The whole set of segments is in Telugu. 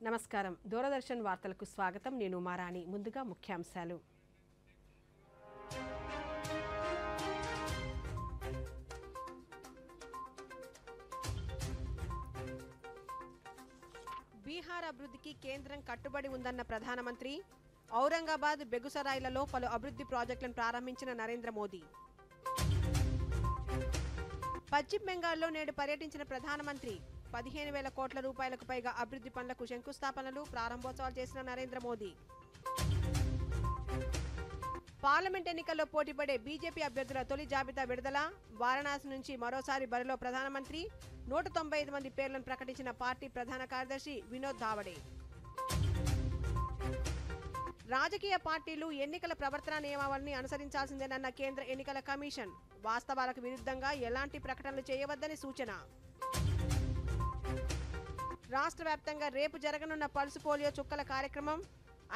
నమస్కారం దూరదర్శన్ వార్తలకు స్వాగతం నేను ఉమారాణి ముందుగా ముఖ్యాంశాలు బీహార్ అభివృద్ధికి కేంద్రం కట్టుబడి ఉందన్న ప్రధానమంత్రి ఔరంగాబాద్ బెగుసరాయిలలో పలు అభివృద్ధి ప్రాజెక్టులను ప్రారంభించిన నరేంద్ర మోదీ పశ్చిమ బెంగాల్లో నేడు పర్యటించిన ప్రధానమంత్రి 15,000 కోట్ల రూపాయలకు పైగా అభివృద్ధి పనులకు శంకుస్థాపనలు ప్రారంభోత్సవాలు చేసిన నరేంద్ర మోదీ పార్లమెంట్ ఎన్నికల్లో పోటీపడే బీజేపీ అభ్యర్థుల తొలి జాబితా విడుదల వారణాసి నుంచి మరోసారి బరిలో ప్రధానమంత్రి 195 మంది పేర్లను ప్రకటించిన పార్టీ ప్రధాన కార్యదర్శి వినోద్ ధావడే రాజకీయ పార్టీలు ఎన్నికల ప్రవర్తన నియమావళిని అనుసరించాల్సిందేనన్న కేంద్ర ఎన్నికల కమిషన్ వాస్తవాలకు విరుద్ధంగా ఎలాంటి ప్రకటనలు చేయవద్దని సూచన రాష్ట్ర వ్యాప్తంగా రేపు జరగనున్న పల్స్ పోలియో చుక్కల కార్యక్రమం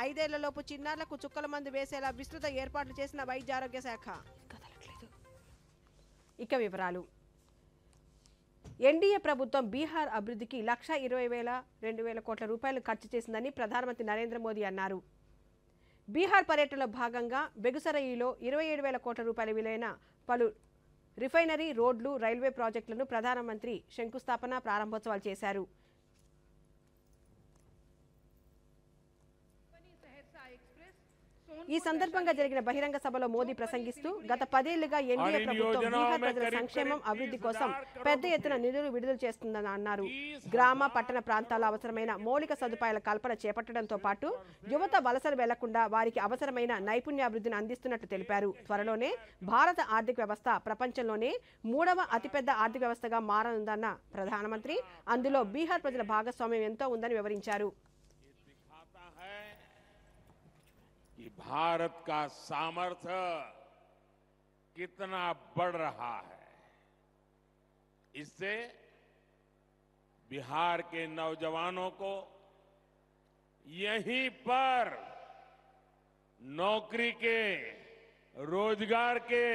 5 ఏళ్లలోపు చిన్నారులకు చుక్కల మందు వేసేలా విస్తృత ఏర్పాట్లు చేసిన వైద్య ఆరోగ్య శాఖ ఇక వివరాలు ఎన్డీఏ ప్రభుత్వం బీహార్ అభివృద్ధికి 1,20,000 కోట్ల రూపాయలు ఖర్చు చేసిందని ప్రధానమంత్రి నరేంద్ర మోదీ అన్నారు బీహార్ పర్యటనలో భాగంగా బెగుసరాయిలో 27,000 కోట్ల రూపాయల విలువైన పలు రిఫైనరీ రోడ్లు రైల్వే ప్రాజెక్టులను ప్రధానమంత్రి శంకుస్థాపన ప్రారంభోత్సవాలు చేశారు ఈ సందర్భంగా జరిగిన బహిరంగ సభలో మోదీ ప్రసంగిస్తూ గత 10 ఏళ్లుగా ఎన్డీఏ ప్రభుత్వం బీహార్ ప్రజల సంక్షేమం అభివృద్ధి కోసం పెద్ద ఎత్తున నిధులు విడుదల చేస్తుందని అన్నారు గ్రామ పట్టణ ప్రాంతాల్లో అవసరమైన మౌలిక సదుపాయాల కల్పన చేపట్టడంతో పాటు యువత వలసలు వెళ్లకుండా వారికి అవసరమైన నైపుణ్యాభివృద్ధిని అందిస్తున్నట్టు తెలిపారు త్వరలోనే భారత ఆర్థిక వ్యవస్థ ప్రపంచంలోనే 3వ అతిపెద్ద ఆర్థిక వ్యవస్థగా మారనుందన్న ప్రధానమంత్రి అందులో బీహార్ ప్రజల భాగస్వామ్యం ఎంతో ఉందని వివరించారు कि भारत का सामर्थ्य कितना बढ़ रहा है इससे बिहार के नौजवानों को यहीं पर नौकरी के रोजगार के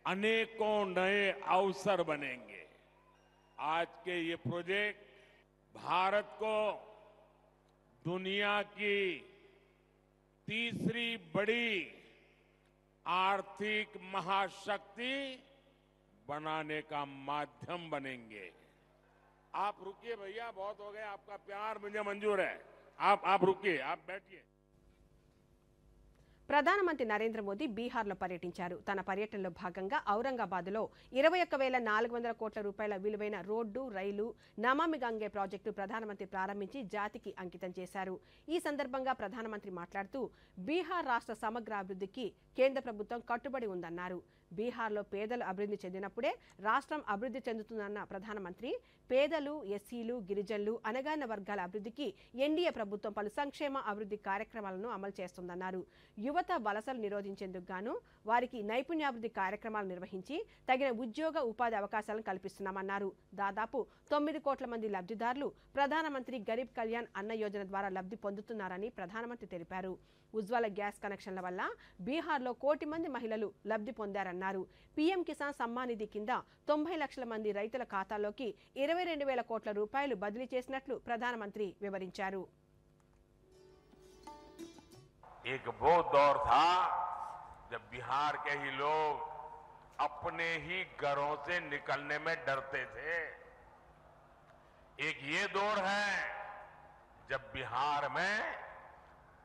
अनेकों नए अवसर बनेंगे आज के ये प्रोजेक्ट भारत को दुनिया की तीसरी बड़ी आर्थिक महाशक्ति बनाने का माध्यम बनेंगे आप रुकिए भैया बहुत हो गए आपका प्यार मुझे मंजूर है आप रुकिए आप बैठिए ప్రధానమంత్రి నరేంద్ర మోదీ బీహార్లో పర్యటించారు తన పర్యటనలో భాగంగా ఔరంగాబాద్లో 21,400 కోట్ల రూపాయల విలువైన road rail Namami Gange project ప్రధానమంత్రి ప్రారంభించి జాతికి అంకితం చేశారు ఈ సందర్భంగా ప్రధానమంత్రి మాట్లాడుతూ బీహార్ రాష్ట్ర సమగ్ర అభివృద్ధికి కేంద్ర ప్రభుత్వం కట్టుబడి ఉందన్నారు బీహార్లో పేదలు అభివృద్ధి చెందినప్పుడే రాష్ట్రం అభివృద్ధి చెందుతుందన్న ప్రధానమంత్రి పేదలు ఎస్సీలు గిరిజనులు అణగారిన వర్గాల అభివృద్ధికి ఎన్డీఏ ప్రభుత్వం పలు సంక్షేమ అభివృద్ధి కార్యక్రమాలను అమలు చేస్తుందన్నారు యువత వలసలు నిరోధించేందుకు గాను వారికి నైపుణ్యాభివృద్ధి కార్యక్రమాలు నిర్వహించి తగిన ఉద్యోగ ఉపాధి అవకాశాలను కల్పిస్తున్నామన్నారు దాదాపు 9 కోట్ల మంది లబ్ధిదారులు ప్రధానమంత్రి గరీబ్ కళ్యాణ్ అన్న యోజన ద్వారా లబ్ధి పొందుతున్నారని ప్రధానమంత్రి తెలిపారు ఉజ్వల గ్యాస్ కనెక్షన్ల వల్ల బీహార్లో 1 కోటి మంది మహిళలు లబ్ధి పొందారన్నారు పీఎం కిసాన్ సమ్మాన్ నిధి కింద 90 లక్షల మంది రైతుల ఖాతాల్లోకి 22,000 కోట్ల రూపాయలు బదిలీ చేసినట్లు ప్రధానమంత్రి వివరించారు एक वो दौर था जब बिहार के ही लोग अपने ही घरों से निकलने में डरते थे एक ये दौर है जब बिहार में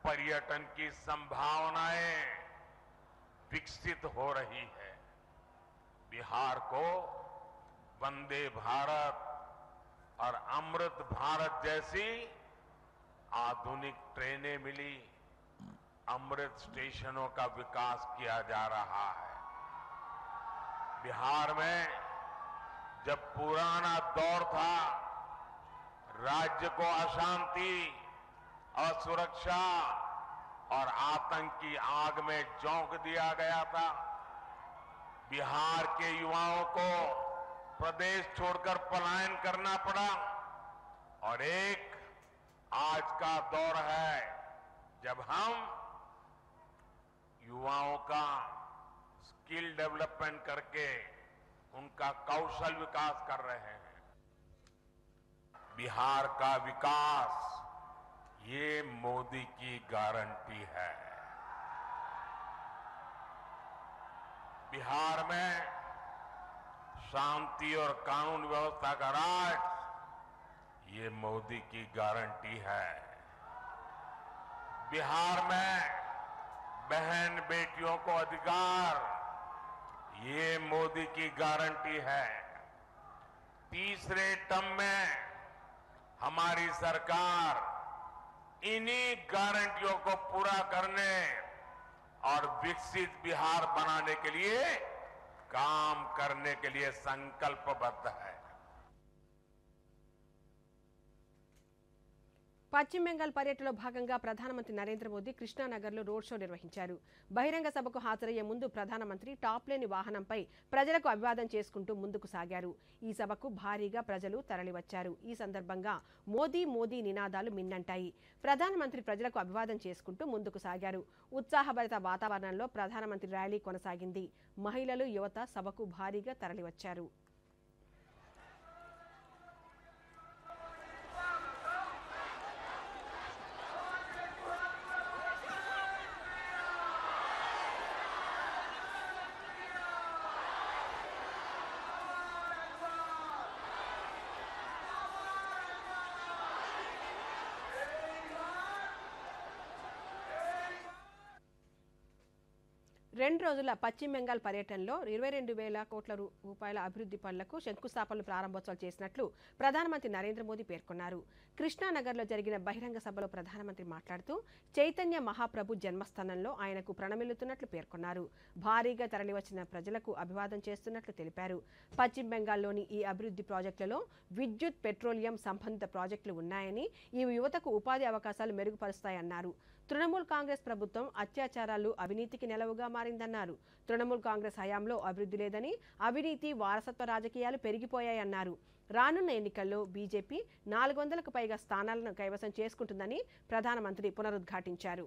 पर्यटन की संभावनाएं विकसित हो रही है बिहार को वंदे भारत और अमृत भारत जैसी आधुनिक ट्रेनें मिली अमृत स्टेशनों का विकास किया जा रहा है बिहार में जब पुराना दौर था राज्य को अशांति असुरक्षा और आतंक की आग में झोंक दिया गया था बिहार के युवाओं को प्रदेश छोड़कर पलायन करना पड़ा और एक आज का दौर है जब हम युवाओं का स्किल डेवलपमेंट करके उनका कौशल विकास कर रहे हैं बिहार का विकास ये मोदी की गारंटी है। बिहार में शांति और कानून व्यवस्था का राज, ये मोदी की गारंटी है। बिहार में बहन बेटियों को अधिकार, ये मोदी की गारंटी है। तीसरे टर्म में हमारी सरकार इन्हीं गारंटियों को पूरा करने और विकसित बिहार बनाने के लिए काम करने के लिए संकल्पबद्ध है। పశ్చిమ బెంగాల్ పర్యటనలో భాగంగా ప్రధానమంత్రి నరేంద్ర మోదీ కృష్ణానగర్లో రోడ్ షో నిర్వహించారు. బహిరంగ సభకు హాజరయ్యే ముందు ప్రధానమంత్రి టాప్ లేని వాహనంపై ప్రజలకు అభివాదం చేసుకుంటూ ముందుకు సాగారు. ఈ సభకు భారీగా ప్రజలు తరలివచ్చారు. ఈ సందర్భంగా మోదీ మోదీ నినాదాలు మిన్నంటాయి. ప్రధానమంత్రి ప్రజలకు అభివాదం చేసుకుంటూ ముందుకు సాగారు. ఉత్సాహభరిత వాతావరణంలో ప్రధానమంత్రి ర్యాలీ కొనసాగింది. మహిళలు, యువత సభకు భారీగా తరలివచ్చారు. రెండు రోజుల పశ్చిమ బెంగాల్ పర్యటనలో 22,000 కోట్ల రూపాయల అభివృద్ధి పనులకు శంకుస్థాపనలు ప్రారంభోత్సవాలు చేసినట్లు ప్రధానమంత్రి నరేంద్ర మోదీ పేర్కొన్నారు. కృష్ణానగర్లో జరిగిన బహిరంగ సభలో ప్రధానమంత్రి మాట్లాడుతూ చైతన్య మహాప్రభు జన్మస్థానంలో ఆయనకు ప్రణమిల్లుతున్నట్లు పేర్కొన్నారు. భారీగా తరలివచ్చిన ప్రజలకు అభివాదం చేస్తున్నట్లు తెలిపారు. పశ్చిమ బెంగాల్లోని ఈ అభివృద్ధి ప్రాజెక్టులలో విద్యుత్, పెట్రోలియం సంబంధిత ప్రాజెక్టులు ఉన్నాయని, ఇవి యువతకు ఉపాధి అవకాశాలు మెరుగుపరుస్తాయన్నారు. తృణమూల్ కాంగ్రెస్ ప్రభుత్వం అత్యాచారాలు, అవినీతికి నెలవుగా మారిందన్నారు. తృణమూల్ కాంగ్రెస్ హయాంలో అభివృద్ధి లేదని, అవినీతి, వారసత్వ రాజకీయాలు పెరిగిపోయాయన్నారు. రానున్న ఎన్నికల్లో బీజేపీ 400కు పైగా స్థానాలను కైవసం చేసుకుంటుందని ప్రధానమంత్రి పునరుద్ఘాటించారు.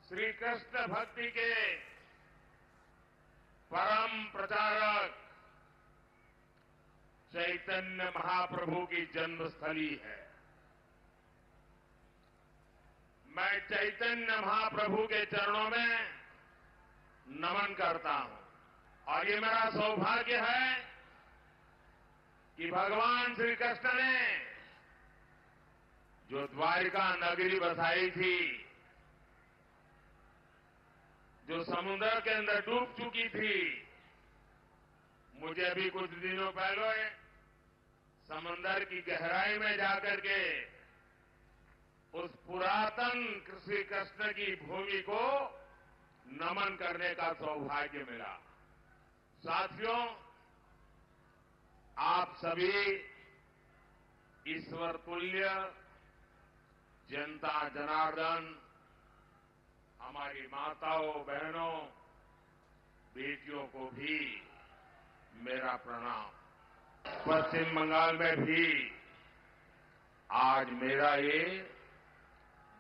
श्रीकृष्ण भक्ति के परम प्रचारक चैतन्य महाप्रभु की जन्मस्थली है। मैं चैतन्य महाप्रभु के चरणों में नमन करता हूं और ये मेरा सौभाग्य है कि भगवान श्री कृष्ण ने जो द्वारिका नगरी बसाई थी, जो समुद्र के अंदर डूब चुकी थी, मुझे अभी कुछ दिनों पहले समंदर की गहराई में जाकर के उस पुरातन श्री कृष्ण की भूमि को नमन करने का सौभाग्य मिला। साथियों, आप सभी ईश्वर तुल्य जनता जनार्दन, हमारी माताओं, बहनों, बेटियों को भी मेरा प्रणाम। पश्चिम बंगाल में भी आज मेरा ये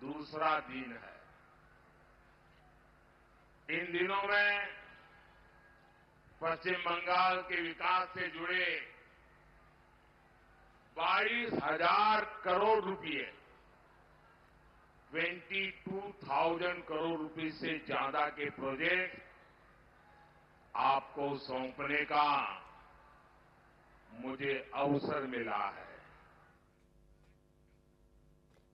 दूसरा दिन है। इन दिनों में पश्चिम बंगाल के विकास से जुड़े 22,000 करोड़ रुपए, 22,000 करोड़ रुपए से ज्यादा के प्रोजेक्ट आपको सौंपने का मुझे अवसर मिला है।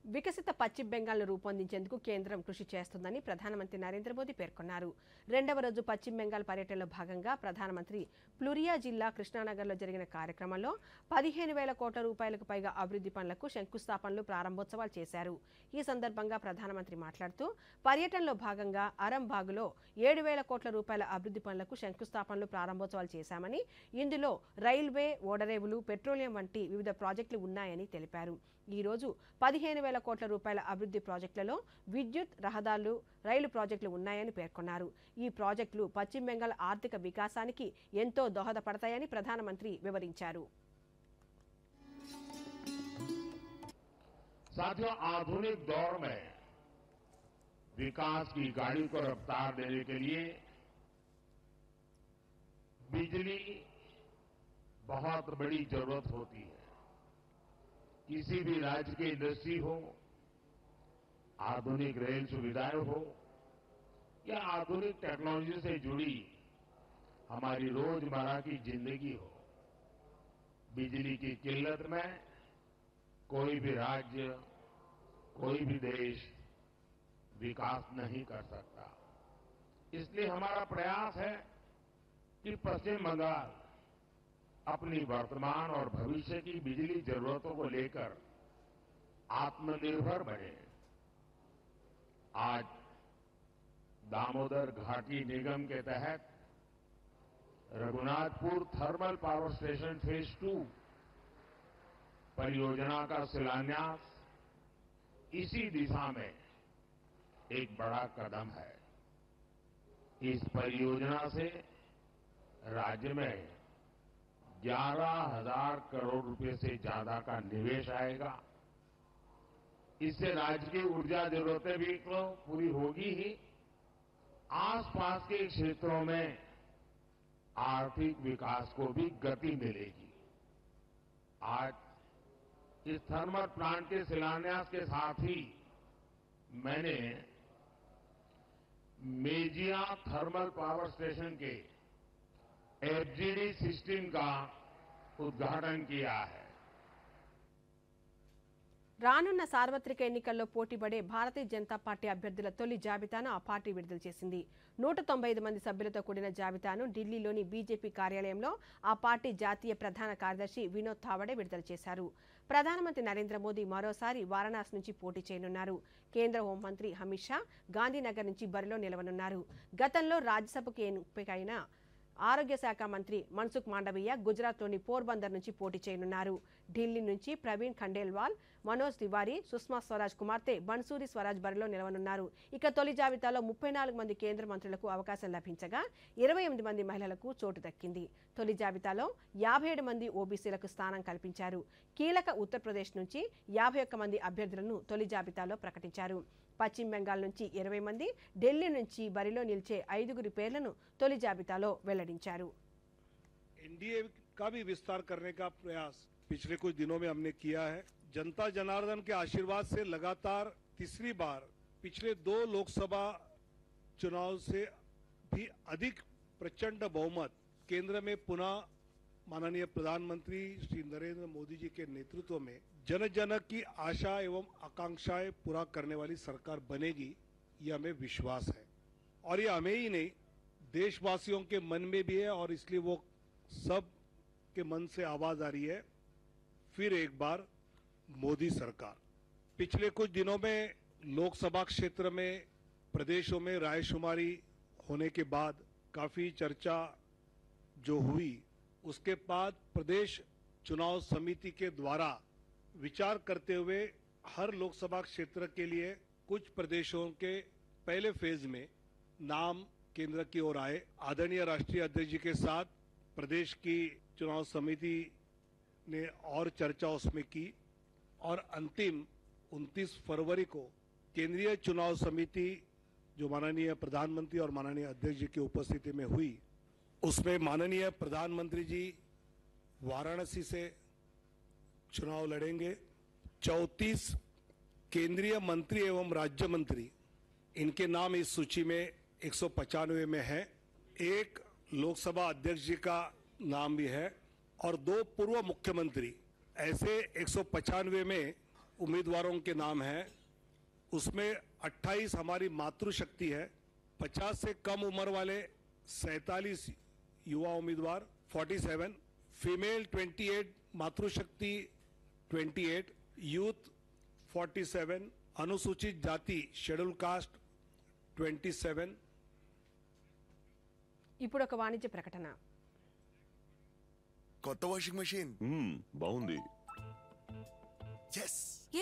వికసిత పశ్చిమ బెంగాల్ను రూపొందించేందుకు కేంద్రం కృషి చేస్తుందని ప్రధానమంత్రి నరేంద్ర మోదీ పేర్కొన్నారు. రెండవ రోజు పశ్చిమ బెంగాల్ పర్యటనలో భాగంగా ప్రధానమంత్రి ప్లూరియా జిల్లా కృష్ణానగర్లో జరిగిన కార్యక్రమంలో 15,000 కోట్ల రూపాయలకు పైగా అభివృద్ధి పనులకు శంకుస్థాపనలు, ప్రారంభోత్సవాలు చేశారు. ఈ సందర్భంగా ప్రధానమంత్రి మాట్లాడుతూ పర్యటనలో భాగంగా అరంబాగులో 7,000 కోట్ల రూపాయల అభివృద్ధి పనులకు శంకుస్థాపనలు, ప్రారంభోత్సవాలు చేశామని, ఇందులో రైల్వే, ఓడరేవులు, పెట్రోలియం వంటి వివిధ ప్రాజెక్టులు ఉన్నాయని తెలిపారు. ఈ రోజు 15,000 కోట్ల రూపాయల అభివృద్ధి ప్రాజెక్టులలో విద్యుత్, రహదారులు, రైలు ప్రాజెక్టులు ఉన్నాయని పేర్కొన్నారు. ఈ ప్రాజెక్టులు పశ్చిమ బెంగాల్ ఆర్థిక వికాసానికి ఎంతో దోహదపడతాయని ప్రధానమంత్రి వివరించారు. साथियों, आधुनिक दौर में विकास की गाड़ी को रफ्तार देने के लिए बिजली बहुत बड़ी जरूरत होती है। किसी भी राज्य की इंडस्ट्री हो, आधुनिक रेल सुविधाएं हो या आधुनिक टेक्नोलॉजी से जुड़ी हमारी रोजमर्रा की जिंदगी हो, बिजली की किल्लत में कोई भी राज्य, कोई भी देश विकास नहीं कर सकता। इसलिए हमारा प्रयास है कि पश्चिम बंगाल अपनी वर्तमान और भविष्य की बिजली जरूरतों को लेकर आत्मनिर्भर बने। आज दामोदर घाटी निगम के तहत Raghunathpur thermal power station phase 2 परियोजना का शिलान्यास इसी दिशा में एक बड़ा कदम है। इस परियोजना से राज्य में 11,000 करोड़ रुपए से ज्यादा का निवेश आएगा। इससे राज्य की ऊर्जा जरूरतें भी तो पूरी होगी ही, आसपास के क्षेत्रों में आर्थिक विकास को भी गति मिलेगी। आज इस थर्मल प्लांट के शिलान्यास के साथ ही मैंने मेजिया थर्मल पावर स्टेशन के एफजीडी सिस्टम का उद्घाटन किया है। రానున్న సార్వత్రిక ఎన్నికల్లో పోటీపడే భారతీయ జనతా పార్టీ అభ్యర్థుల తొలి జాబితాను ఆ పార్టీ విడుదల చేసింది. 195 మంది సభ్యులతో కూడిన జాబితాను ఢిల్లీలోని బీజేపీ కార్యాలయంలో ఆ పార్టీ జాతీయ ప్రధాన కార్యదర్శి వినోద్ తావడే విడుదల చేశారు. ప్రధానమంత్రి నరేంద్ర మోదీ మరోసారి వారణాసి నుంచి పోటీ చేయనున్నారు. కేంద్ర హోంమంత్రి అమిత్ షా గాంధీనగర్ నుంచి బరిలో నిలవనున్నారు. గతంలో రాజ్యసభకు ఎంపికైన ఆరోగ్య శాఖ మంత్రి మన్సుఖ్ మాండవీయ గుజరాత్లోని పోర్బందర్ నుంచి పోటీ చేయనున్నారు. ఢిల్లీ నుంచి ప్రవీణ్ ఖండేల్వాల్, మనోజ్ తివారీ, సుష్మా స్వరాజ్ కుమార్తె బన్సూరి స్వరాజ్ బరిలో నిలవనున్నారు. ఇక తొలి జాబితాలో 34 మంది కేంద్ర మంత్రులకు అవకాశం లభించగా 28 మంది మహిళలకు చోటు దక్కింది. తొలి జాబితాలో 57 మంది ఓబీసీలకు స్థానం కల్పించారు. కీలక ఉత్తరప్రదేశ్ నుంచి 51 మంది అభ్యర్థులను తొలి జాబితాలో ప్రకటించారు. పశ్చిమ బెంగాల్ నుంచి 20 మంది, ఢిల్లీ నుంచి బరిలో నిలిచే 5 పేర్లను తొలి జాబితాలో వెల్లడించారు. एनडीए का भी विस्तार करने का प्रयास पिछले कुछ दिनों में हमने किया है। जनता जनार्दन के आशीर्वाद से लगातार तीसरी बार पिछले 2 लोकसभा चुनाव से भी अधिक प्रचंड बहुमत केंद्र में पुनः माननीय प्रधानमंत्री श्री नरेंद्र मोदी जी के नेतृत्व में जन जन की आशा एवं आकांक्षाएं पूरा करने वाली सरकार बनेगी, ये हमें विश्वास है। और ये हमें ही नहीं, देशवासियों के मन में भी है और इसलिए वो सब के मन से आवाज आ रही है, फिर एक बार मोदी सरकार। पिछले कुछ दिनों में लोकसभा क्षेत्र में प्रदेशों में रायशुमारी होने के बाद काफी चर्चा जो हुई, उसके बाद प्रदेश चुनाव समिति के द्वारा विचार करते हुए हर लोकसभा क्षेत्र के लिए कुछ प्रदेशों के पहले फेज में नाम केंद्र की ओर आए। आदरणीय राष्ट्रीय अध्यक्ष जी के साथ प्रदेश की चुनाव समिति ने और चर्चा उसमें की और अंतिम 29 फरवरी को केंद्रीय चुनाव समिति जो माननीय प्रधानमंत्री और माननीय अध्यक्ष जी की उपस्थिति में हुई, उसमें माननीय प्रधानमंत्री जी वाराणसी से चुनाव लड़ेंगे। 34 केंद्रीय मंत्री एवं राज्य मंत्री, इनके नाम इस सूची में 195 में है। एक लोकसभा अध्यक्ष जी का नाम भी है और 2 पूर्व मुख्यमंत्री, ऐसे 195 में उम्मीदवारों के नाम हैं। उसमें 28 हमारी मातृशक्ति है, 50 से कम उम्र वाले 47 युवा उम्मीदवार 47, फीमेल 28, मातृशक्ति 28, यूथ 47, अनुसूचित जाति शेड्यूल कास्ट 27। ఇప్పుడు ఒక వాణిజ్య ప్రకటన. కొత్త వాషింగ్ మెషిన్ బాగుంది.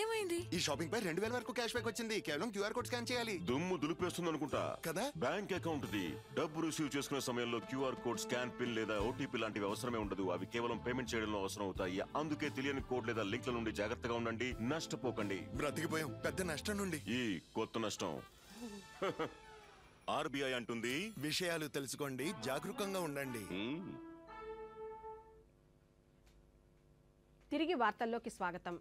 ఏమైంది? ఈ షాపింగ్ పై 2000 వరకు క్యాష్ బ్యాక్ వచ్చింది. కేవలం క్యూఆర్ కోడ్ స్కాన్ చేయాలి. దుమ్ము దులిపేస్తుంది అనుకుంటా కదా? బ్యాంక్ అకౌంట్ ది డబ్బు రిసీవ్ చేసుకునే సమయంలో క్యూఆర్ కోడ్, స్కాన్, పిన్ లేదా ఓటీపీ లాంటివి అవసరమే ఉండదు. అవి కేవలం పేమెంట్ చేయడంలో అవసరం అవుతాయి. అందుకే తెలియని కోడ్ లేదా లింక్ల నుండి జాగ్రత్తగా ఉండండి. నష్టపోకండి. బ్రతికిపోయాం పెద్ద నష్టం నుండి. ఈ కొత్త నష్టం ఆర్బీఐ అంటుంది, విషయాలు తెలుసుకోండి, జాగరూకంగా ఉండండి. తిరిగి వార్తల్లోకి స్వాగతం.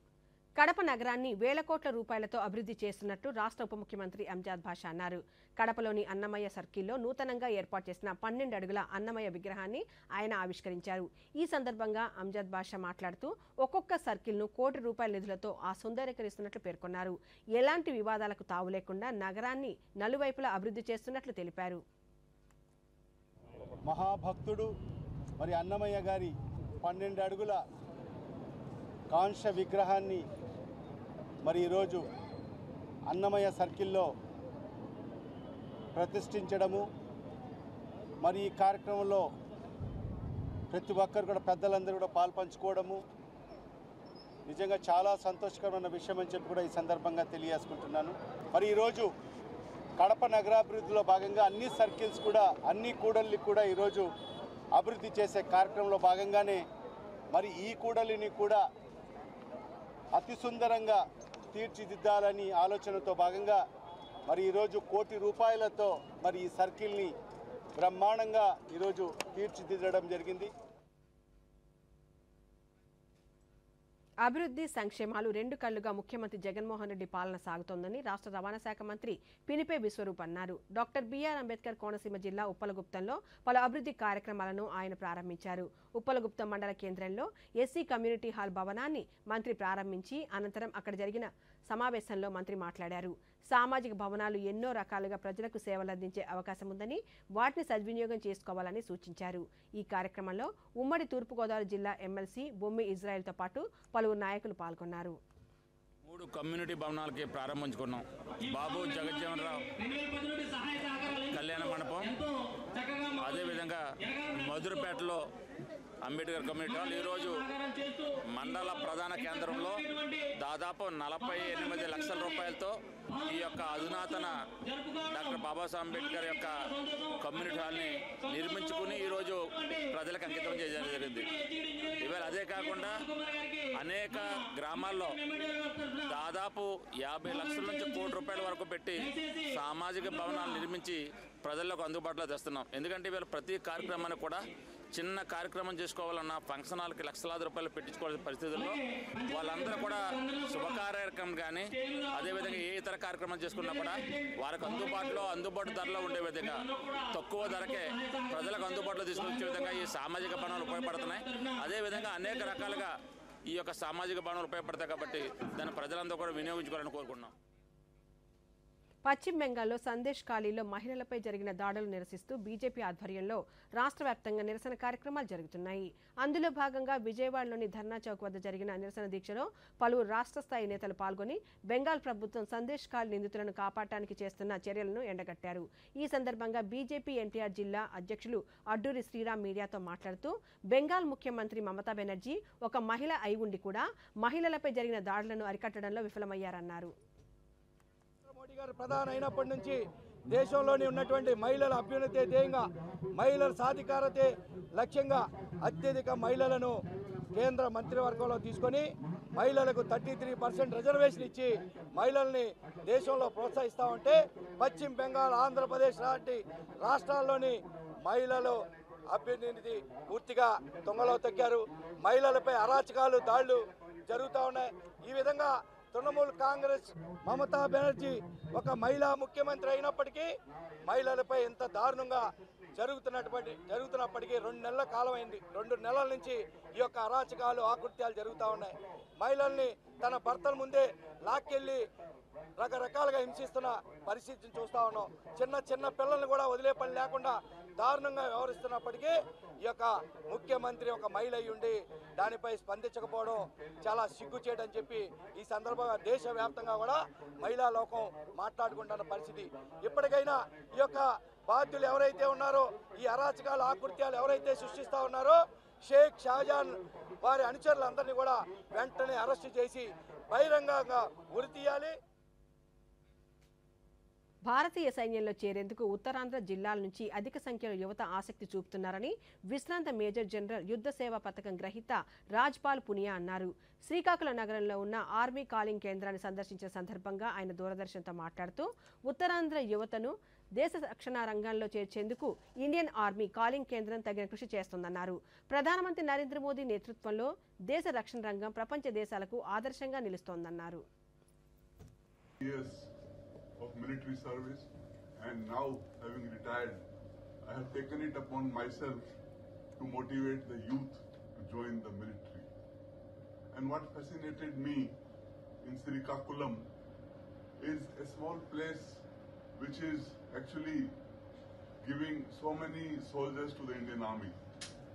కడప నగరాన్ని వేల కోట్ల రూపాయలతో అభివృద్ధి చేస్తున్నట్లు రాష్ట్ర ఉప ముఖ్యమంత్రి అంజాద్ బాషా అన్నారు. కడపలోని అన్నమయ్య సర్కిల్లో నూతనంగా ఏర్పాటు చేసిన 12 అడుగుల అన్నమయ్య విగ్రహాన్ని ఆయన ఆవిష్కరించారు. ఈ సందర్భంగా అంజాద్ బాషా మాట్లాడుతూ ఒక్కొక్క సర్కిల్ను కోటి రూపాయల నిధులతో సుందరీకరిస్తున్నట్లు పేర్కొన్నారు. ఎలాంటి వివాదాలకు తావు లేకుండా నగరాన్ని నలువైపులా అభివృద్ధి చేస్తున్నట్లు తెలిపారు. మహాభక్తుడు మరి అన్నమయ్య గారి 12 అడుగుల కాంస్య విగ్రహాన్ని మరి ఈరోజు అన్నమయ్య సర్కిల్లో ప్రతిష్ఠించడము, మరి ఈ కార్యక్రమంలో ప్రతి ఒక్కరు కూడా పెద్దలందరూ కూడా పాల్పంచుకోవడము నిజంగా చాలా సంతోషకరమైన విషయం అని చెప్పి కూడా ఈ సందర్భంగా తెలియజేసుకుంటున్నాను. మరి ఈరోజు కడప నగరాభివృద్ధిలో భాగంగా అన్ని సర్కిల్స్ కూడా అన్ని కూడళ్ళకి కూడా ఈరోజు అభివృద్ధి చేసే కార్యక్రమంలో భాగంగానే మరి ఈ కూడలిని కూడా అతి సుందరంగా తీర్చిదిద్దాలని ఆలోచనతో భాగంగా మరి ఈరోజు కోటి రూపాయలతో మరి ఈ సర్కిల్ని బ్రహ్మాండంగా ఈరోజు తీర్చిదిద్దడం జరిగింది. అభివృద్ధి సంక్షేమాలు రెండు కళ్లుగా ముఖ్యమంత్రి జగన్మోహన్ రెడ్డి పాలన సాగుతోందని రాష్ట్ర రవాణా శాఖ మంత్రి పినిపే విశ్వరూప్ అన్నారు. డాక్టర్ బిఆర్ అంబేద్కర్ కోనసీమ జిల్లా ఉప్పలగుప్తంలో పలు అభివృద్ధి కార్యక్రమాలను ఆయన ప్రారంభించారు. ఉప్పలగుప్తం మండల కేంద్రంలో ఎస్సీ కమ్యూనిటీ హాల్ భవనాన్ని మంత్రి ప్రారంభించి అనంతరం అక్కడ జరిగిన సమావేశంలో మంత్రి మాట్లాడారు. సామాజిక భవనాలు ఎన్నో రకాలుగా ప్రజలకు సేవలందించే అవకాశం ఉందని వాటిని సద్వినియోగం చేసుకోవాలని సూచించారు. ఈ కార్యక్రమంలో ఉమ్మడి తూర్పుగోదావరి జిల్లా ఎమ్మెల్సీ బొమ్మి ఇజ్రాయెల్తో పాటు పలువురు నాయకులు పాల్గొన్నారు. 3 కమ్యూనిటీ భవనాలకి ప్రారంభించుకున్నాం. బాబు జగజ్జీవనరావు కళ్యాణ మండపం, అదేవిధంగా మధురపేటలో అంబేద్కర్ కమ్యూనిటీ హాల్. ఈరోజు మండల ప్రధాన కేంద్రంలో దాదాపు 48 లక్షల రూపాయలతో ఈ యొక్క అధునాతన డాక్టర్ బాబాసాహెబ్ అంబేద్కర్ యొక్క కమ్యూనిటీ హాల్ని నిర్మించుకుని ఈరోజు ప్రజలకు అంకితం చేయడం జరిగింది. ఇవాళ అదే కాకుండా అనేక గ్రామాల్లో దాదాపు 50 లక్షల నుంచి కోటి రూపాయల వరకు పెట్టి సామాజిక భవనాలు నిర్మించి ప్రజలకు అందుబాటులో తెస్తున్నాం. ఎందుకంటే ఇవాళ ప్రతి కార్యక్రమాన్ని కూడా చిన్న కార్యక్రమం చేసుకోవాలన్నా ఫంక్షన్ హాల్కి లక్షలాది రూపాయలు పెట్టించుకోవాల్సిన పరిస్థితుల్లో వాళ్ళందరూ కూడా శుభకార్యక్రమం కానీ అదేవిధంగా ఏ ఇతర కార్యక్రమం చేసుకున్నా కూడా వారికి అందుబాటు ధరలో ఉండే విధంగా తక్కువ ధరకే ప్రజలకు అందుబాటులో తీసుకొచ్చే విధంగా ఈ సామాజిక భవనాలు ఉపయోగపడుతున్నాయి. అదేవిధంగా అనేక రకాలుగా ఈ యొక్క సామాజిక భవనాలు ఉపయోగపడతాయి కాబట్టి దాన్ని ప్రజలందరూ కూడా వినియోగించుకోవాలని కోరుకుంటున్నాం. పశ్చిమ బెంగాల్లో సందేశ్ ఖాళీలో మహిళలపై జరిగిన దాడులు నిరసిస్తూ బీజేపీ ఆధ్వర్యంలో రాష్ట్ర వ్యాప్తంగా నిరసన కార్యక్రమాలు జరుగుతున్నాయి. అందులో భాగంగా విజయవాడలోని ధర్నా చౌక్ వద్ద జరిగిన నిరసన దీక్షలో పలువురు రాష్ట్ర స్థాయి నేతలు పాల్గొని బెంగాల్ ప్రభుత్వం సందేశ్ ఖాళీ నిందితులను కాపాడటానికి చేస్తున్న చర్యలను ఎండగట్టారు. ఈ సందర్భంగా బీజేపీ ఎన్టీఆర్ జిల్లా అధ్యక్షులు అడ్డూరి శ్రీరామ్ మీడియాతో మాట్లాడుతూ బెంగాల్ ముఖ్యమంత్రి మమతా బెనర్జీ ఒక మహిళ అయి ఉండి కూడా మహిళలపై జరిగిన దాడులను అరికట్టడంలో విఫలమయ్యారన్నారు. మోడీ గారు ప్రధాని అయినప్పటి నుంచి దేశంలోని ఉన్నటువంటి మహిళల అభ్యున్నతే ధ్యేయంగా మహిళల సాధికారతే లక్ష్యంగా అత్యధిక మహిళలను కేంద్ర మంత్రివర్గంలో తీసుకొని మహిళలకు 33% రిజర్వేషన్ ఇచ్చి మహిళల్ని దేశంలో ప్రోత్సహిస్తూ ఉంటే పశ్చిమ బెంగాల్, ఆంధ్రప్రదేశ్ లాంటి రాష్ట్రాల్లోని మహిళలు అభ్యున్నతి పూర్తిగా తొంగలో తొక్కారు. మహిళలపై అరాచకాలు, దాడులు జరుగుతూ ఉన్నాయి. ఈ విధంగా తృణమూల్ కాంగ్రెస్ మమతా బెనర్జీ ఒక మహిళా ముఖ్యమంత్రి అయినప్పటికీ మహిళలపై ఎంత దారుణంగా జరుగుతున్నప్పటికీ 2 నెలల కాలం అయింది. 2 నెలల నుంచి ఈ యొక్క అరాచకాలు, ఆకృత్యాలు జరుగుతూ ఉన్నాయి. మహిళల్ని తన భర్తల ముందే లాక్కెళ్ళి రకరకాలుగా హింసిస్తున్న పరిస్థితిని చూస్తూ ఉన్నాం. చిన్న పిల్లల్ని కూడా వదిలే పని లేకుండా దారుణంగా వ్యవహరిస్తున్నప్పటికీ ఈ యొక్క ముఖ్యమంత్రి ఒక మహిళ అయ్యుండి దానిపై స్పందించకపోవడం చాలా సిగ్గుచేటని చెప్పి ఈ సందర్భంగా దేశవ్యాప్తంగా కూడా మహిళా లోకం మాట్లాడుకుంటున్న పరిస్థితి. ఇప్పటికైనా ఈ యొక్క బాధ్యులు ఎవరైతే ఉన్నారో, ఈ అరాచకాలు, ఆకృత్యాలు ఎవరైతే సృష్టిస్తూ ఉన్నారో షేక్ షాజహాన్ వారి అనుచరులందరినీ కూడా వెంటనే అరెస్టు చేసి బహిరంగంగా ఉరి తీయాలి. భారతీయ సైన్యంలో చేరేందుకు ఉత్తరాంధ్ర జిల్లాల నుంచి అధిక సంఖ్యలో యువత ఆసక్తి చూపుతున్నారని విశ్రాంత మేజర్ జనరల్ యుద్ధ సేవా పథకం గ్రహీత రాజ్పాల్ పునియా అన్నారు. శ్రీకాకుళం నగరంలో ఉన్న ఆర్మీ కాలింగ్ కేంద్రాన్ని సందర్శించిన సందర్భంగా ఆయన దూరదర్శన్తో మాట్లాడుతూ ఉత్తరాంధ్ర యువతను దేశ రక్షణ రంగంలో చేర్చేందుకు ఇండియన్ ఆర్మీ కాలింగ్ కేంద్రం తగిన కృషి చేస్తోందన్నారు. ప్రధానమంత్రి నరేంద్ర మోదీ నేతృత్వంలో దేశ రక్షణ రంగం ప్రపంచ దేశాలకు ఆదర్శంగా నిలుస్తోందన్నారు. Of military service, and now having retired, I have taken it upon myself to motivate the youth to join the military. And what fascinated me in Srikakulam is a small place which is actually giving so many soldiers to the Indian Army.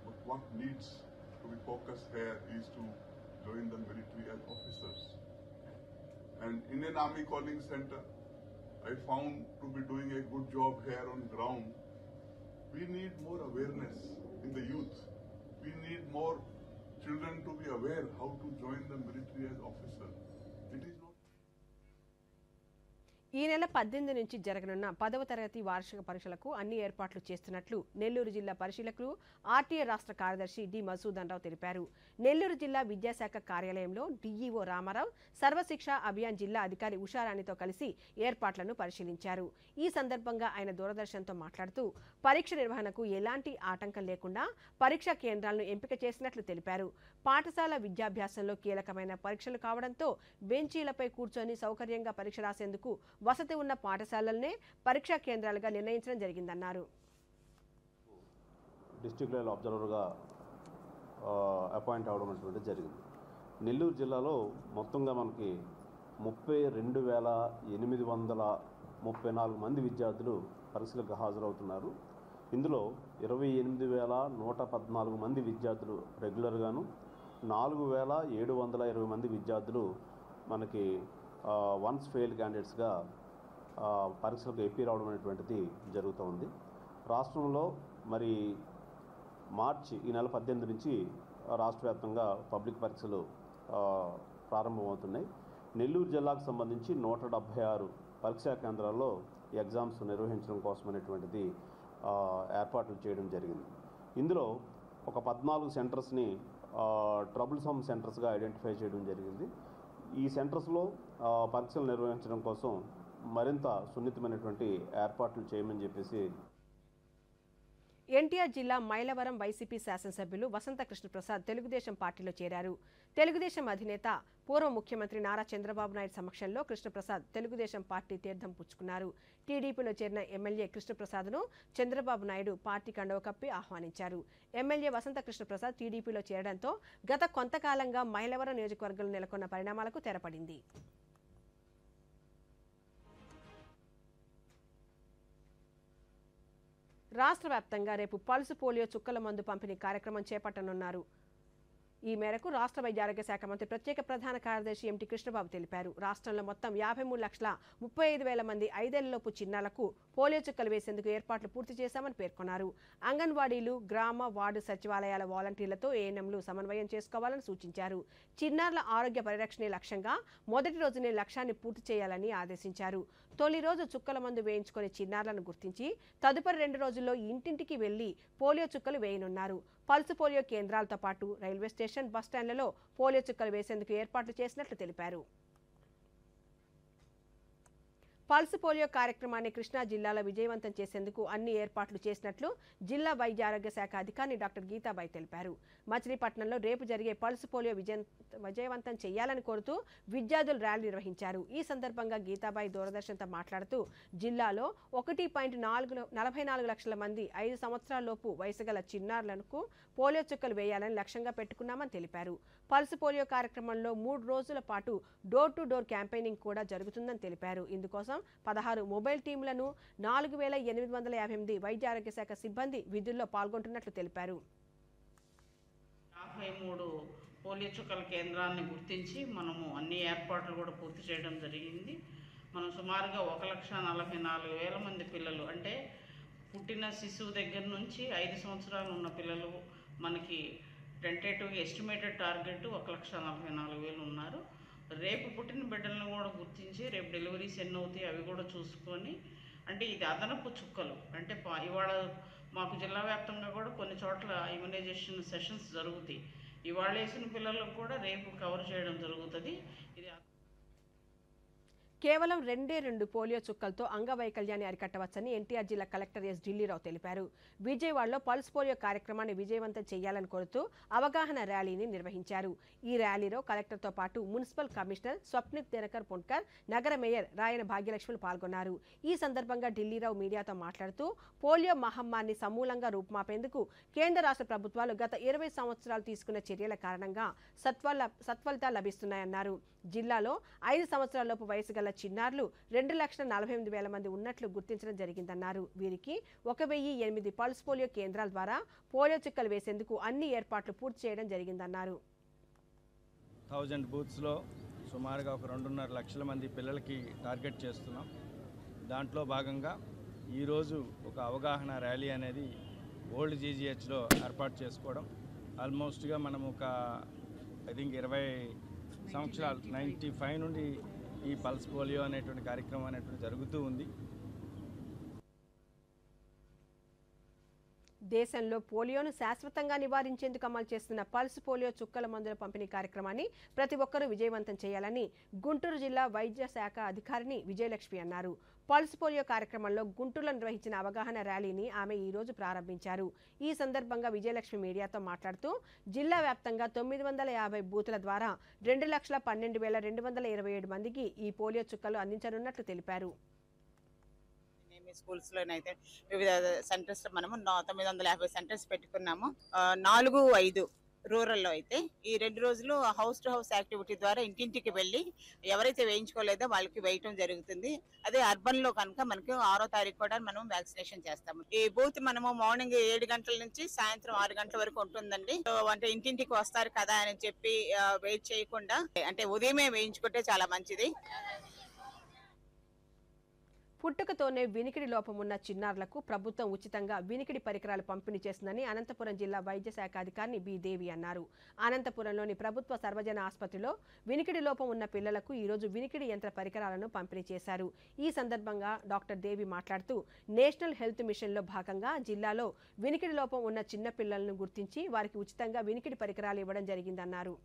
But what needs to be focused here is to join the military as officers. And Indian Army Calling Center, I found to be doing a good job here on ground. We need more awareness in the youth. We need more children to be aware how to join the military as officers. It is not. ఈ నెల 18 నుంచి జరగనున్న 10వ తరగతి వార్షిక పరీక్షలకు అన్ని ఏర్పాట్లు చేస్తున్నట్లు నెల్లూరు జిల్లా పరిశీలకులు ఆర్టీఏ రాష్ట్ర కార్యదర్శి డి మసూదన్ రావు తెలిపారు. నెల్లూరు జిల్లా విద్యాశాఖ కార్యాలయంలో డీఈఓ రామారావు సర్వశిక్ష అభియాన్ జిల్లా అధికారి ఉషారాణితో కలిసి ఏర్పాట్లను పరిశీలించారు. ఈ సందర్భంగా ఆయన దూరదర్శన్తో మాట్లాడుతూ పరీక్ష నిర్వహణకు ఎలాంటి ఆటంకం లేకుండా పరీక్షా కేంద్రాలను ఎంపిక చేసినట్లు తెలిపారు. పాఠశాల విద్యాభ్యాసంలో కీలకమైన పరీక్షలు కావడంతో బెంచీలపై కూర్చొని సౌకర్యంగా పరీక్ష రాసేందుకు వసతి ఉన్న పాఠశాలలనే పరీక్షా కేంద్రాలుగా నిర్ణయించడం జరిగిందన్నారు. డిస్ట్రిక్ట్ లెవెల్ అబ్జర్వర్గా అపాయింట్ అవడం అనేటువంటి జరిగింది. నెల్లూరు జిల్లాలో మొత్తంగా మనకి 32,834 మంది విద్యార్థులు పరీక్షలకు హాజరవుతున్నారు. ఇందులో 28,114 మంది విద్యార్థులు రెగ్యులర్గాను, 4,720 మంది విద్యార్థులు మనకి వన్స్ ఫెయిల్ క్యాండిడేట్స్గా పరీక్షలకు ఎప్పి రావడం అనేటువంటిది జరుగుతూ ఉంది. రాష్ట్రంలో మరి మార్చి ఈ నెల 18 నుంచి రాష్ట్ర వ్యాప్తంగా పబ్లిక్ పరీక్షలు ప్రారంభమవుతున్నాయి. నెల్లూరు జిల్లాకు సంబంధించి 176 పరీక్షా కేంద్రాల్లో ఎగ్జామ్స్ నిర్వహించడం కోసం అనేటువంటిది ఏర్పాట్లు చేయడం జరిగింది. ఇందులో ఒక 14 సెంటర్స్ని ట్రబుల్ సమ్ సెంటర్స్గా ఐడెంటిఫై చేయడం జరిగింది. ఈ సెంటర్స్లో పరీక్షలు నిర్వహించడం కోసం మరింత సున్నితమైనటువంటి ఏర్పాట్లు చేయమని చెప్పేసి ఎన్టీఆర్ జిల్లా మైలవరం వైసీపీ శాసనసభ్యులు వసంత కృష్ణప్రసాద్ తెలుగుదేశం పార్టీలో చేరారు. తెలుగుదేశం అధినేత పూర్వ ముఖ్యమంత్రి నారా చంద్రబాబు నాయుడు సమక్షంలో కృష్ణప్రసాద్ తెలుగుదేశం పార్టీ తీర్థం పుచ్చుకున్నారు. టీడీపీలో చేరిన ఎమ్మెల్యే కృష్ణప్రసాద్ను చంద్రబాబు నాయుడు పార్టీ కండువ కప్పి ఆహ్వానించారు. ఎమ్మెల్యే వసంత కృష్ణప్రసాద్ టీడీపీలో చేరడంతో గత కొంతకాలంగా మైలవరం నియోజకవర్గంలో నెలకొన్న పరిణామాలకు తెరపడింది. రాష్ట్ర వ్యాప్తంగా రేపు పల్స్ పోలియో చుక్కల మందు పంపిణీ కార్యక్రమం చేపట్టనున్నారు. ఈ మేరకు రాష్ట్ర వైద్య ఆరోగ్య శాఖ మంత్రి ప్రత్యేక ప్రధాన కార్యదర్శి ఎంటీ కృష్ణబాబు తెలిపారు. రాష్ట్రంలో మొత్తం 53,35,000 మంది 5 ఏళ్లలోపు చిన్నారులకు పోలియో చుక్కలు వేసేందుకు ఏర్పాట్లు పూర్తి చేశామని పేర్కొన్నారు. అంగన్వాడీలు, గ్రామ వార్డు సచివాలయాల వాలంటీర్లతో ఏఎన్ఎంలు సమన్వయం చేసుకోవాలని సూచించారు. చిన్నారుల ఆరోగ్య పరిరక్షణే లక్ష్యంగా మొదటి రోజునే లక్ష్యాన్ని పూర్తి చేయాలని ఆదేశించారు. తొలి రోజు చుక్కల మందు వేయించుకునే చిన్నారులను గుర్తించి తదుపరి 2 రోజుల్లో ఇంటింటికి వెళ్లి పోలియో చుక్కలు వేయనున్నారు. పల్స్ పోలియో కేంద్రాలతో పాటు రైల్వే స్టేషన్, బస్టాండ్లలో పోలియో చుక్కలు వేసేందుకు ఏర్పాట్లు చేసినట్లు తెలిపారు. పల్స్ పోలియో కార్యక్రమాన్ని కృష్ణా జిల్లాలో విజయవంతం చేసేందుకు అన్ని ఏర్పాట్లు చేసినట్లు జిల్లా వైద్య ఆరోగ్య శాఖ అధికారి డాక్టర్ గీతాబాయి తెలిపారు. మచిలీపట్నంలో రేపు జరిగే పల్స్ పోలియో విజయవంతం చేయాలని కోరుతూ విద్యార్థులు ర్యాలీ నిర్వహించారు. ఈ సందర్భంగా గీతాబాయి దూరదర్శన్తో మాట్లాడుతూ జిల్లాలో 1.44 లక్షల మంది 5 సంవత్సరాలలోపు వయసు గల చిన్నారులకు పోలియో చుక్కలు వేయాలని లక్ష్యంగా పెట్టుకున్నామని తెలిపారు. పల్స్ పోలియో కార్యక్రమంలో 3 రోజుల పాటు డోర్ టు డోర్ క్యాంపెయినింగ్ కూడా జరుగుతుందని తెలిపారు. ఇందుకోసం 16 మొబైల్ టీంలను 4,858 వైద్య ఆరోగ్య శాఖ సిబ్బంది విధుల్లో పాల్గొంటున్నట్లు తెలిపారు. 53 పోలియో చుక్కల కేంద్రాన్ని గుర్తించి మనము అన్ని ఏర్పాట్లు కూడా పూర్తి చేయడం జరిగింది. మనం సుమారుగా 1,44,000 మంది పిల్లలు, అంటే పుట్టిన శిశువు దగ్గర నుంచి 5 సంవత్సరాలు ఉన్న పిల్లలు మనకి టెంటేటివ్గా ఎస్టిమేటెడ్ టార్గెట్ 1,44,000 ఉన్నారు. రేపు పుట్టిన బిడ్డలను కూడా గుర్తించి రేపు డెలివరీస్ ఎన్ని అవుతాయి అవి కూడా చూసుకొని, అంటే ఇది అదనపు చుక్కలు. అంటే ఇవాళ మాకు జిల్లా వ్యాప్తంగా కూడా కొన్ని చోట్ల ఇమ్యునైజేషన్ సెషన్స్ జరుగుతాయి. ఇవాళ వేసిన పిల్లలకు కూడా రేపు కవర్ చేయడం జరుగుతుంది. ఇది కేవలం 2 పోలియో చుక్కలతో అంగవైకల్యాన్ని అరికట్టవచ్చని ఎన్టీఆర్ జిల్లా కలెక్టర్ ఎస్ ఢిల్లీరావు తెలిపారు. విజయవాడలో పల్స్ పోలియో కార్యక్రమాన్ని విజయవంతం చేయాలని కోరుతూ అవగాహన ర్యాలీని నిర్వహించారు. ఈ ర్యాలీలో కలెక్టర్తో పాటు మున్సిపల్ కమిషనర్ స్వప్నిత్ దినకర్ పొన్కర్, నగర మేయర్ రాయన భాగ్యలక్ష్మిలు పాల్గొన్నారు. ఈ సందర్భంగా ఢిల్లీరావు మీడియాతో మాట్లాడుతూ పోలియో మహమ్మారిని సమూలంగా రూపుమాపేందుకు కేంద్ర రాష్ట్ర ప్రభుత్వాలు గత 20 సంవత్సరాలు తీసుకున్న చర్యల కారణంగా సత్ఫలితాలు లభిస్తున్నాయన్నారు. జిల్లాలో 5 సంవత్సరాలలోపు వయసు గల చిన్నారులు 2,48,000 మంది ఉన్నట్లు గుర్తించడం జరిగిందన్నారు. వీరికి 1,008 పల్స్ పోలియో కేంద్రాల ద్వారా పోలియో చుక్కలు వేసేందుకు అన్ని ఏర్పాట్లు పూర్తి చేయడం జరిగిందన్నారు. 1000 బూత్స్లో సుమారుగా ఒక 2.5 లక్షల మంది పిల్లలకి టార్గెట్ చేస్తున్నాం. దాంట్లో భాగంగా ఈరోజు ఒక అవగాహన ర్యాలీ అనేది ఓల్డ్ జీజీహెచ్లో ఏర్పాటు చేసుకోవడం. ఆల్మోస్ట్గా మనం ఒక ఐ థింక్ 20 సంవత్సరాలు 95 నుండి ఈ పల్స్ పోలియో అనేటువంటి కార్యక్రమం అనేటువంటి జరుగుతూ ఉంది. దేశంలో పోలియోను శాశ్వతంగా నివారించేందుకు అమలు చేస్తున్న పల్స్ పోలియో చుక్కల మందుల పంపిణీ కార్యక్రమాన్ని ప్రతి ఒక్కరూ విజయవంతం చేయాలని గుంటూరు జిల్లా వైద్య శాఖ అధికారిని విజయలక్ష్మి అన్నారు. పల్స్ పోలియో కార్యక్రమంలో గుంటూరులో నిర్వహించిన అవగాహన ర్యాలీని ఆమె ఈ రోజు ప్రారంభించారు. ఈ సందర్భంగా విజయలక్ష్మి మీడియాతో మాట్లాడుతూ జిల్లా వ్యాప్తంగా 950 బూతుల ద్వారా 2,12,227 మందికి ఈ పోలియో చుక్కలు అందించనున్నట్లు తెలిపారు. స్కూల్స్లోనైతే వివిధ సెంటర్స్ మనము 950 సెంటర్స్ పెట్టుకున్నాము. 4-5 రూరల్లో అయితే ఈ 2 రోజులు హౌస్ టు హౌస్ యాక్టివిటీ ద్వారా ఇంటింటికి వెళ్ళి ఎవరైతే వేయించుకోలేదో వాళ్ళకి వేయటం జరుగుతుంది. అదే అర్బన్ లో కనుక మనకు 6వ తారీఖు కూడా మనం వ్యాక్సినేషన్ చేస్తాము. ఈ బూత్ మనము మార్నింగ్ 7 గంటల నుంచి సాయంత్రం 6 గంటల వరకు ఉంటుందండి. అంటే ఇంటింటికి వస్తారు కదా అని చెప్పి వెయిట్ చేయకుండా అంటే ఉదయమే వేయించుకుంటే చాలా మంచిది. పుట్టుకతోనే వినికిడి లోపం ఉన్న చిన్నారులకు ప్రభుత్వం ఉచితంగా వినికిడి పరికరాలు పంపిణీ చేస్తుందని అనంతపురం జిల్లా వైద్య శాఖ అధికారిని బి దేవి అన్నారు. అనంతపురంలోని ప్రభుత్వ సర్వజన ఆసుపత్రిలో వినికిడి లోపం ఉన్న పిల్లలకు ఈరోజు వినికిడి యంత్ర పరికరాలను పంపిణీ చేశారు. ఈ సందర్భంగా డాక్టర్ దేవి మాట్లాడుతూ నేషనల్ హెల్త్ మిషన్లో భాగంగా జిల్లాలో వినికిడి లోపం ఉన్న చిన్న పిల్లలను గుర్తించి వారికి ఉచితంగా వినికిడి పరికరాలు ఇవ్వడం జరిగిందన్నారు.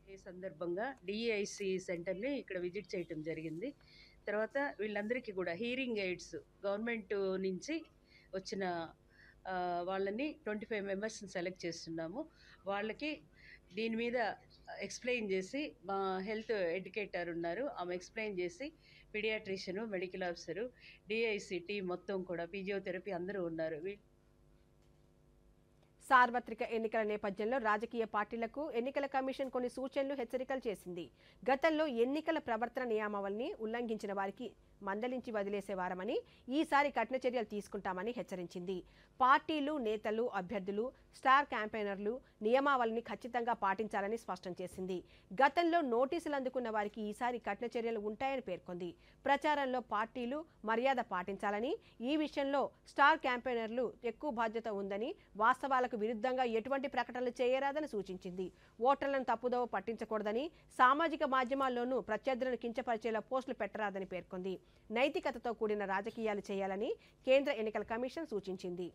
ఈ సందర్భంగా డిఐసి సెంటర్ని ఇక్కడ విజిట్ చేయడం జరిగింది. తర్వాత వీళ్ళందరికీ కూడా హీరింగ్ ఎయిడ్స్ గవర్నమెంట్ నుంచి వచ్చిన వాళ్ళని 25 మెంబర్స్ని సెలెక్ట్ చేస్తున్నాము. వాళ్ళకి దీని మీద ఎక్స్ప్లెయిన్ చేసి మా హెల్త్ ఎడ్యుకేటర్ ఉన్నారు, ఆమె ఎక్స్ప్లెయిన్ చేసి పీడియాట్రిషియను, మెడికల్ ఆఫీసరు, డిఐసి టీం మొత్తం కూడా ఫిజియోథెరపీ అందరూ ఉన్నారు. సార్వత్రిక ఎన్నికల నేపథ్యంలో రాజకీయ పార్టీలకు ఎన్నికల కమిషన్ కొన్ని సూచనలు, హెచ్చరికలు చేసింది. గతంలో ఎన్నికల ప్రవర్తన నియమావళిని ఉల్లంఘించిన వారికి మందలించి వదిలేసేవారమని, ఈసారి కఠిన చర్యలు తీసుకుంటామని హెచ్చరించింది. పార్టీలు, నేతలు, అభ్యర్థులు, స్టార్ క్యాంపెయినర్లు నియమావళిని ఖచ్చితంగా పాటించాలని స్పష్టం చేసింది. గతంలో నోటీసులు అందుకున్న వారికి ఈసారి కఠిన చర్యలు ఉంటాయని పేర్కొంది. ప్రచారంలో పార్టీలు మర్యాద పాటించాలని, ఈ విషయంలో స్టార్ క్యాంపెయినర్లు ఎక్కువ బాధ్యత ఉందని, వాస్తవాలకు విరుద్ధంగా ఎటువంటి ప్రకటనలు చేయరాదని సూచించింది. ఓటర్లను తప్పుదోవ పట్టించకూడదని, సామాజిక మాధ్యమాల్లోనూ ప్రత్యర్థులను కించపరిచేలా పోస్టులు పెట్టరాదని పేర్కొంది. నైతికతతో కూడిన రాజకీయాలు చేయాలని కేంద్ర ఎన్నికల కమిషన్ సూచించింది.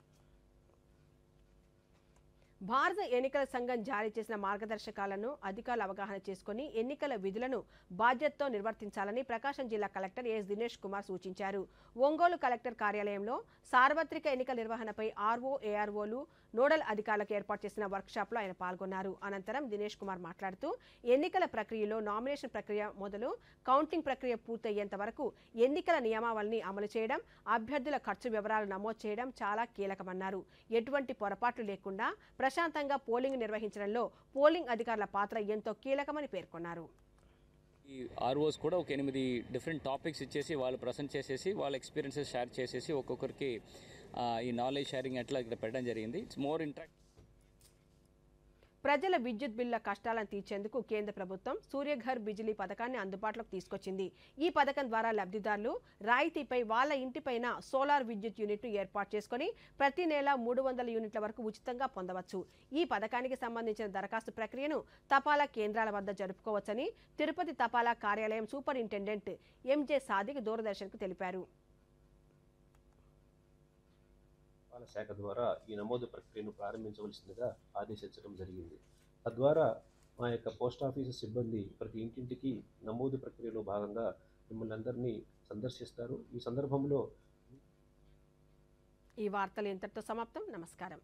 భారత ఎన్నికల సంఘం జారీ చేసిన మార్గదర్శకాలను అధికారులు అవగాహన చేసుకుని ఎన్నికల విధులను బాధ్యతతో నిర్వర్తించాలని ప్రకాశం జిల్లా కలెక్టర్ ఎస్ దినేష్ కుమార్ సూచించారు. ఒంగోలు కలెక్టర్ కార్యాలయంలో సార్వత్రిక ఎన్నికల నిర్వహణపై ఆర్ఓ, ఏఆర్ఓలు, నోడల్ అధికారులకు ఏర్పాటు చేసిన వర్క్షాప్లో ఆయన పాల్గొన్నారు. అనంతరం దినేష్ కుమార్ మాట్లాడుతూ ఎన్నికల ప్రక్రియలో నామినేషన్ ప్రక్రియ మొదలు కౌంటింగ్ ప్రక్రియ పూర్తయ్యేంత వరకు ఎన్నికల నియమావళిని అమలు చేయడం, అభ్యర్థుల ఖర్చు వివరాలు నమోదు చేయడం చాలా కీలకమన్నారు. ఎటువంటి పొరపాట్లు లేకుండా ప్రశాంతంగా పోలింగ్ నిర్వహించడంలో పోలింగ్ అధికారుల పాత్ర ఎంతో కీలకమని పేర్కొన్నారు. ఈ ఆర్ఓస్ కూడా ఒక 8 డిఫరెంట్ టాపిక్స్ ఇచ్చేసి వాళ్ళు ప్రజెంట్ చేసేసి వాళ్ళ ఎక్స్పీరియన్సెస్ షేర్ చేసేసి ఒక్కొక్కరికి ఈ నాలెడ్జ్ షేరింగ్ అట్లా ఇక్కడ పెట్టడం జరిగింది. It's more interact. ప్రజల విద్యుత్ బిల్లుల కష్టాలను తీర్చేందుకు కేంద్ర ప్రభుత్వం సూర్యఘర్ బిజిలీ పథకాన్ని అందుబాటులోకి తీసుకొచ్చింది. ఈ పథకం ద్వారా లబ్ధిదారులు రాయితీపై వాళ్ళ ఇంటిపైన సోలార్ విద్యుత్ యూనిట్ను ఏర్పాటు చేసుకుని ప్రతి నెల 300 యూనిట్ల వరకు ఉచితంగా పొందవచ్చు. ఈ పథకానికి సంబంధించిన దరఖాస్తు ప్రక్రియను తపాలా కేంద్రాల వద్ద జరుపుకోవచ్చని తిరుపతి తపాలా కార్యాలయం సూపరింటెండెంట్ ఎంజే సాదిక్ దూరదర్శన్కు తెలిపారు. శాఖ ద్వారా ఈ నమోదు ప్రక్రియను ప్రారంభించవలసిందిగా ఆదేశించడం జరిగింది. తద్వారా మా యొక్క పోస్ట్ ఆఫీసు సిబ్బంది ప్రతి ఇంటింటికి నమోదు ప్రక్రియలో భాగంగా మిమ్మల్ని అందరినీ సందర్శిస్తారు. ఈ సందర్భంలో ఈ వార్తలు ఇంతటితో సమాప్తం. నమస్కారం.